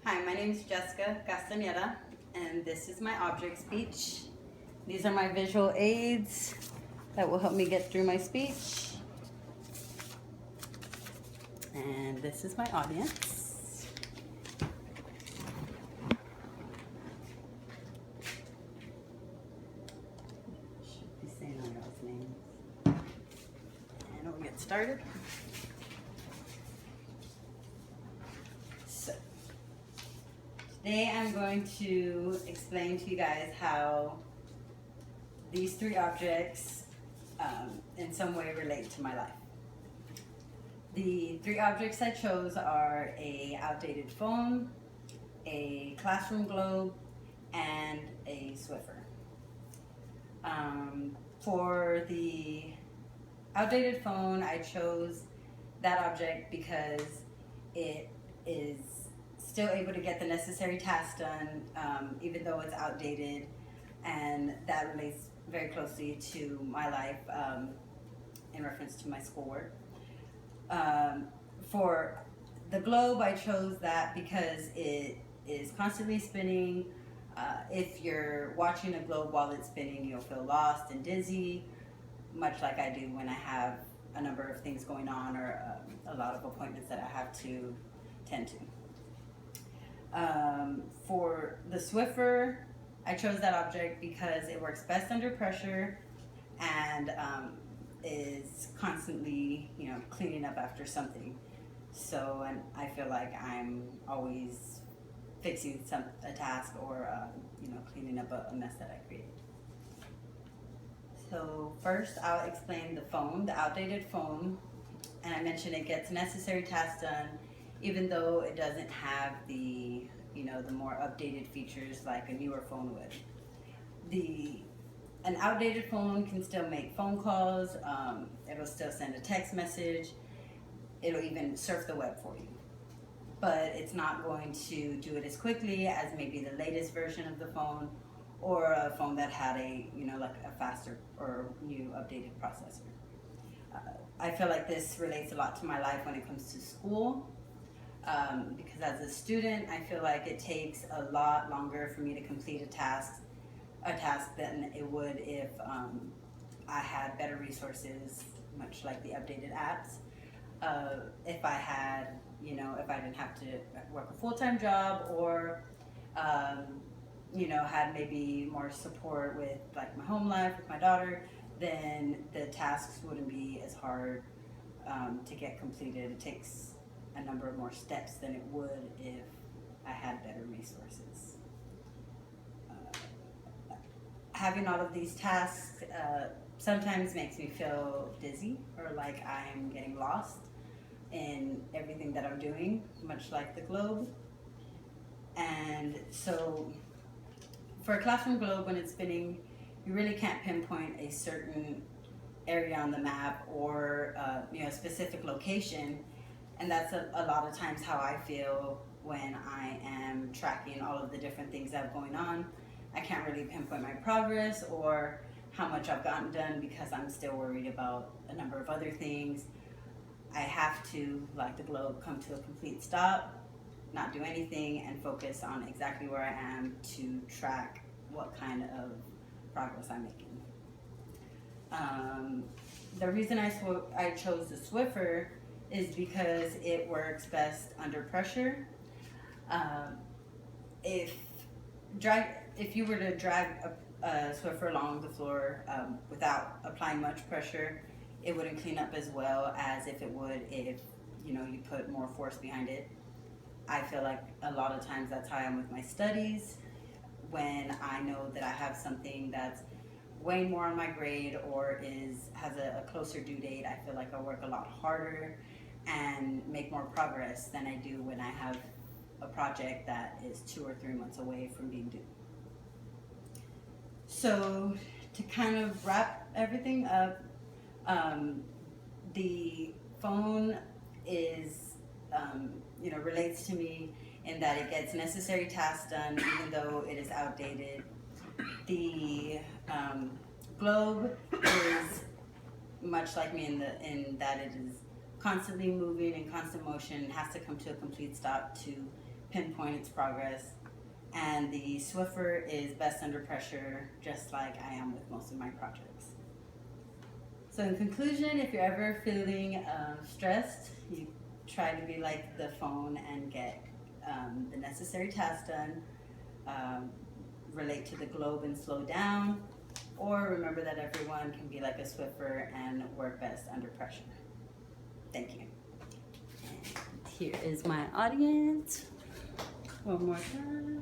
Hi, my name is Jessica Castaneda, and this is my object speech. These are my visual aids that will help me get through my speech. And this is my audience. Should be saying all y'all's names. And we'll get started. So, today I'm going to explain to you guys how these three objects in some way relate to my life. The three objects I chose are a outdated phone, a classroom globe, and a Swiffer. For the outdated phone, I chose that object because it is still able to get the necessary tasks done, even though it's outdated, and that relates very closely to my life in reference to my schoolwork. For the globe, I chose that because it is constantly spinning. If you're watching a globe while it's spinning, you'll feel lost and dizzy, much like I do when I have a number of things going on or a lot of appointments that I have to tend to. For the Swiffer, I chose that object because it works best under pressure and is constantly, cleaning up after something. So, and I feel like I'm always fixing a task or, cleaning up a mess that I created. So first, I'll explain the phone, the outdated phone, and I mentioned it gets necessary tasks done, even though it doesn't have the more updated features like a newer phone would. An outdated phone can still make phone calls, it'll still send a text message, it'll even surf the web for you. But it's not going to do it as quickly as maybe the latest version of the phone or a phone that had a faster or new updated processor. I feel like this relates a lot to my life when it comes to school. Because as a student, I feel like it takes a lot longer for me to complete a task than it would if I had better resources, much like the updated apps. If I had, if I didn't have to work a full-time job or, had maybe more support with like my home life with my daughter, then the tasks wouldn't be as hard to get completed. It takes a number of more steps than it would if I had better resources. Having all of these tasks sometimes makes me feel dizzy or like I'm getting lost in everything that I'm doing, much like the globe. And so for a classroom globe, when it's spinning, you really can't pinpoint a certain area on the map or a specific location. And that's a lot of times how I feel when I am tracking all of the different things that are going on. I can't really pinpoint my progress or how much I've gotten done because I'm still worried about a number of other things. I have to, like the globe, come to a complete stop, not do anything, and focus on exactly where I am to track what kind of progress I'm making. The reason I chose the Swiffer is because it works best under pressure. If you were to drag a Swiffer along the floor without applying much pressure, it wouldn't clean up as well as if it would if you put more force behind it. I feel like a lot of times that's how I am with my studies. When I know that I have something that's way more on my grade or has a closer due date, I feel like I work a lot harder and make more progress than I do when I have a project that is 2 or 3 months away from being due. So to kind of wrap everything up, the phone is, relates to me in that it gets necessary tasks done even though it is outdated. The globe is much like me in that it is constantly moving in constant motion and has to come to a complete stop to pinpoint its progress. And the Swiffer is best under pressure, just like I am with most of my projects. So in conclusion, if you're ever feeling stressed, you try to be like the phone and get the necessary tasks done, relate to the globe and slow down, or remember that everyone can be like a Swiffer and work best under pressure. Thank you. And here is my audience. One more time.